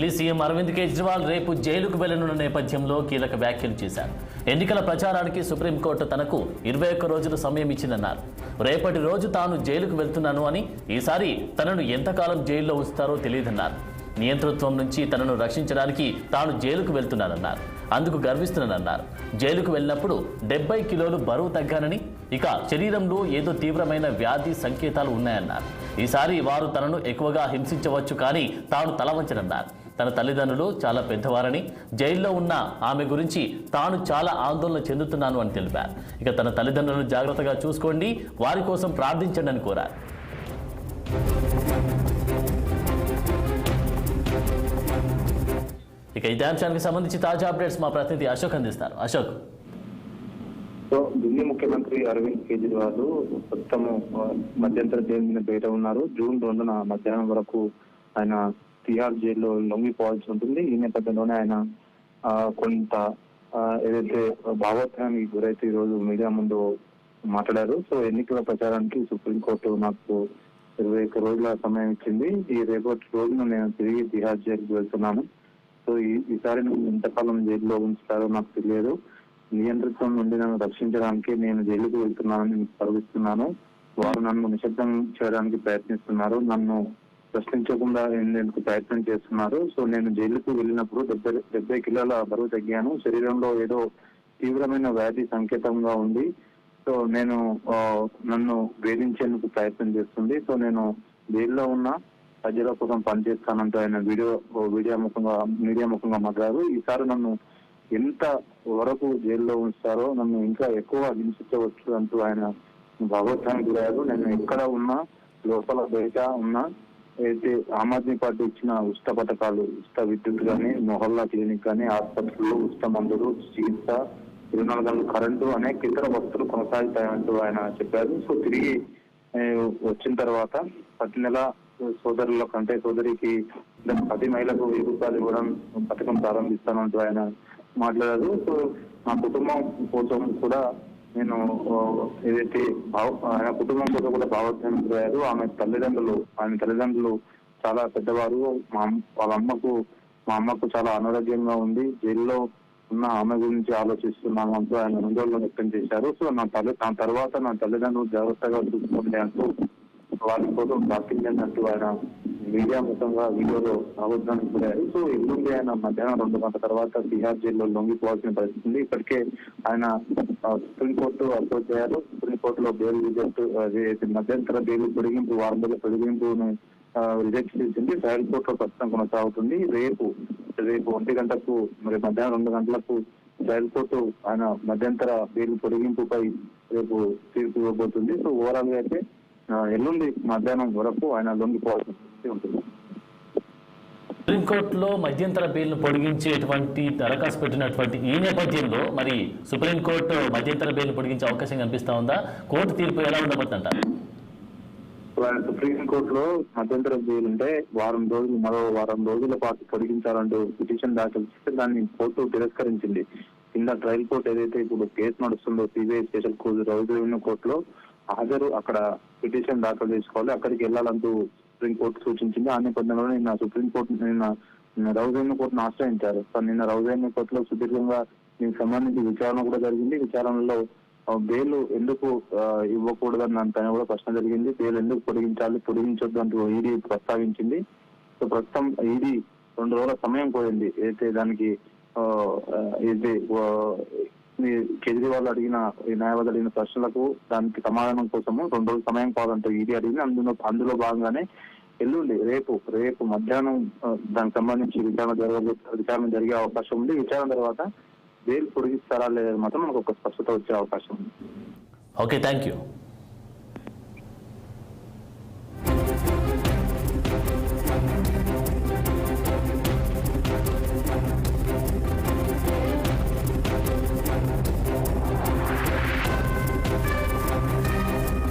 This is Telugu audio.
ఢిల్లీ సీఎం అరవింద్ కేజ్రీవాల్ రేపు జైలుకు వెళ్లనున్న నేపథ్యంలో కీలక వ్యాఖ్యలు చేశారు. ఎన్నికల ప్రచారానికి సుప్రీంకోర్టు తనకు 21 రోజులు సమయం ఇచ్చిందన్నారు. రేపటి రోజు తాను జైలుకు వెళ్తున్నాను అని, ఈసారి తనను ఎంతకాలం జైల్లో ఉంచుతారో తెలియదన్నారు. నియంతృత్వం నుంచి తనను రక్షించడానికి తాను జైలుకు వెళ్తున్నానన్నారు. అందుకు గర్విస్తున్నానన్నారు. జైలుకు వెళ్ళినప్పుడు 70 కిలోలు బరువు తగ్గానని, ఇక శరీరంలో ఏదో తీవ్రమైన వ్యాధి సంకేతాలు ఉన్నాయన్నారు. ఈసారి వారు తనను ఎక్కువగా హింసించవచ్చు, కానీ తాను తలవంచనన్నారు. తన తల్లిదండ్రులు చాలా పెద్దవారని, జైల్లో ఉన్న ఆమె గురించి తాను చాలా ఆందోళన చెందుతున్నాను అని తెలిపారు. ఇక తన తల్లిదండ్రులను జాగ్రత్తగా చూసుకోండి, వారి కోసం ప్రార్థించండి అని కోరారు. ఇక ఇదే అంశానికి సంబంధించి తాజా అప్డేట్స్ మా ప్రతినిధి అశోక్ అందిస్తారు. అశోక్, ఢిల్లీ ముఖ్యమంత్రి అరవింద్ కేజ్రీవాల్ ప్రస్తుతం మధ్యంతర జైలు మీద బయట ఉన్నారు. జూన్ 2న మధ్యాహ్నం వరకు ఆయన తిహార్ జైల్లో లొంగిపోవాల్సి ఉంటుంది. ఈ నేపథ్యంలోనే ఆయన కొంత ఏదైతే భావోద్వేగానికి గురైతే ఈ రోజు మీడియా ముందు మాట్లాడారు. సో ఎన్నికల ప్రచారానికి సుప్రీంకోర్టు నాకు 21 రోజుల సమయం ఇచ్చింది. ఈ రేపటి రోజున నేను తిరిగి తిహార్ జైలుకి వెళ్తున్నాను. సో ఈసారి ఎంతకాలం జైల్లో ఉంచుతారో నాకు తెలియదు. నియంతృత్వం నుండి నన్ను రక్షించడానికి నేను జైలుకు వెళ్తున్నానని భావిస్తున్నాను. వారు నన్ను నిశ్శబ్దం చేయడానికి ప్రయత్నిస్తున్నారు, నన్ను ప్రశ్నించకుండా ఎందుకు ప్రయత్నం చేస్తున్నారు. సో నేను జైలుకు వెళ్ళినప్పుడు 70 కిలోల బరువు తగ్గాను. శరీరంలో ఏదో తీవ్రమైన వ్యాధి సంకేతంగా ఉంది. సో నన్ను వేధించేందుకు ప్రయత్నం చేస్తుంది. సో నేను జైల్లో ఉన్న ప్రజల కోసం పనిచేస్తానంటూ ఆయన మీడియా ముఖంగా మాట్లాడారు. ఈసారి నన్ను ఎంత వరకు జైల్లో ఉంచుతారో, నన్ను ఇంకా ఎక్కువ హింసించవచ్చు అంటూ ఆయన భావోద్వేగానికి గురయ్యారు. నేను ఎక్కడ ఉన్నా, లోపల బయట ఉన్నా, అయితే ఆమ్ ఆద్మీ పార్టీ ఇచ్చిన ఉచిత పథకాలు, ఉచిత విద్యుత్ కానీ, మొహల్లా క్లినిక్ కానీ, ఆసుపత్రులు, ఉచిత మందులు, చికిత్స, 24 గంటల కరెంటు, అనేక ఇతర వస్తువులు కొనసాగుతాయంటూ ఆయన చెప్పారు. సో తిరిగి వచ్చిన తర్వాత ప్రతి నెల సోదరుల కంటే సోదరికి 10 మహిళలకు 1000 రూపాయలు ఇవ్వడం పథకం ప్రారంభిస్తానంటూ ఆయన మాట్లాడారు. సో నా కుటుంబం కోసం కూడా నేను ఏదైతే ఆయన కుటుంబం కోసం కూడా భావోద్వేగానికి గురయ్యారు. ఆయన తల్లిదండ్రులు చాలా పెద్దవారు. మా అమ్మకు చాలా అనారోగ్యంగా ఉంది. జైల్లో ఉన్న ఆమె గురించి ఆలోచిస్తున్నాను అంటూ ఆయన ఆందోళన వ్యక్తం చేశారు. సో నా తర్వాత నా తల్లిదండ్రులు జాగ్రత్తగా చూసుకోండి అంటూ వారి కోసం ప్రార్థించండి అంటూ ఆయన మీడియా ముఖంగా వీడియోలో భావోద్వేగానికి గురయ్యారు. సో ఎల్లుండి ఆయన మధ్యాహ్నం 2 గంటల తర్వాత తిహార్ జైల్లో లొంగిపోవాల్సిన పరిస్థితి ఉంది. ఇప్పటికే ఆయన సుప్రీంకోర్టు అప్రోచ్ అయ్యారు. సుప్రీంకోర్టులో బెయిల్ రిజెక్ట్, మధ్యంతర బెయిల్ పొడిగింపు, వారం రోజుల పొడిగింపును రిజెక్ట్ చేసింది. ట్రయల్ కోర్టులో ప్రస్తుతం కొనసాగుతుంది. రేపు 1 గంటకు, మరి మధ్యాహ్నం 2 గంటలకు ట్రయల్ కోర్టు ఆయన మధ్యంతర బెయిల్ పొడిగింపుపై రేపు తీర్పు ఇవ్వబోతుంది. సో ఓవరాల్ గా అయితే ఎల్లుండి మధ్యాహ్నం వరకు ఆయన లొంగిపోవాల్సి ఉంటుంది. సుప్రీంకోర్టులో మధ్యంతర బెయిల్ను పొడిగించేటువంటి దరఖాస్తు పెట్టినటువంటి ఈ నేపథ్యంలో మరి సుప్రీంకోర్టు మధ్యంతర బెయిల్ పొడిగించే అవకాశం కనిపిస్తా ఉందా? కోర్టు తీర్పు ఎలా ఉండబోతుందంటారు? సుప్రీంకోర్టులో మధ్యంతర బెయిల్ ఉంటే మరో వారం రోజుల పాటు పొడిగించాలంటూ పిటిషన్ దాఖలు చేస్తే దాన్ని కోర్టు తిరస్కరించింది. కింద ట్రయల్ కోర్టు ఏదైతే ఇప్పుడు కేసు నడుస్తుందో సిబిఐ స్పెషల్ రెవెన్యూ కోర్టులో అక్కడ పిటిషన్ దాఖలు చేసుకోవాలి, అక్కడికి వెళ్లాలంటూ సుప్రీంకోర్టు సూచించింది. ఆ నేపథ్యంలో నిన్న రెవెన్యూ కోర్టును ఆశ్రయించారు. నిన్న రెవెన్యూ కోర్టులో సుదీర్ఘంగా దీనికి సంబంధించి విచారణ కూడా జరిగింది. విచారణలో బెయిల్ ఎందుకు ఇవ్వకూడదని దానిపైన కూడా ప్రశ్న జరిగింది. బెయిల్ ఎందుకు పొడిగించొద్దు అంటూ ఈడీ ప్రస్తావించింది. సో ప్రస్తుతం ఈడీ 2 రోజుల సమయం కోరింది. అయితే దానికి కేజ్రీవాల్ న్యాయవాది అడిగిన ప్రశ్నలకు దానికి సమాధానం కోసము 2 రోజుల సమయం కావాలంటే ఈడీ అడిగింది. అందులో భాగంగానే ఎల్లుండి రేపు మధ్యాహ్నం దానికి సంబంధించి విచారణ జరిగే అవకాశం ఉంది. విచారణ తర్వాత బెయిల్ పొడిగిస్తారా లేదా మాత్రం మనకు ఒక స్పష్టత వచ్చే అవకాశం ఉంది. Okay, thank you.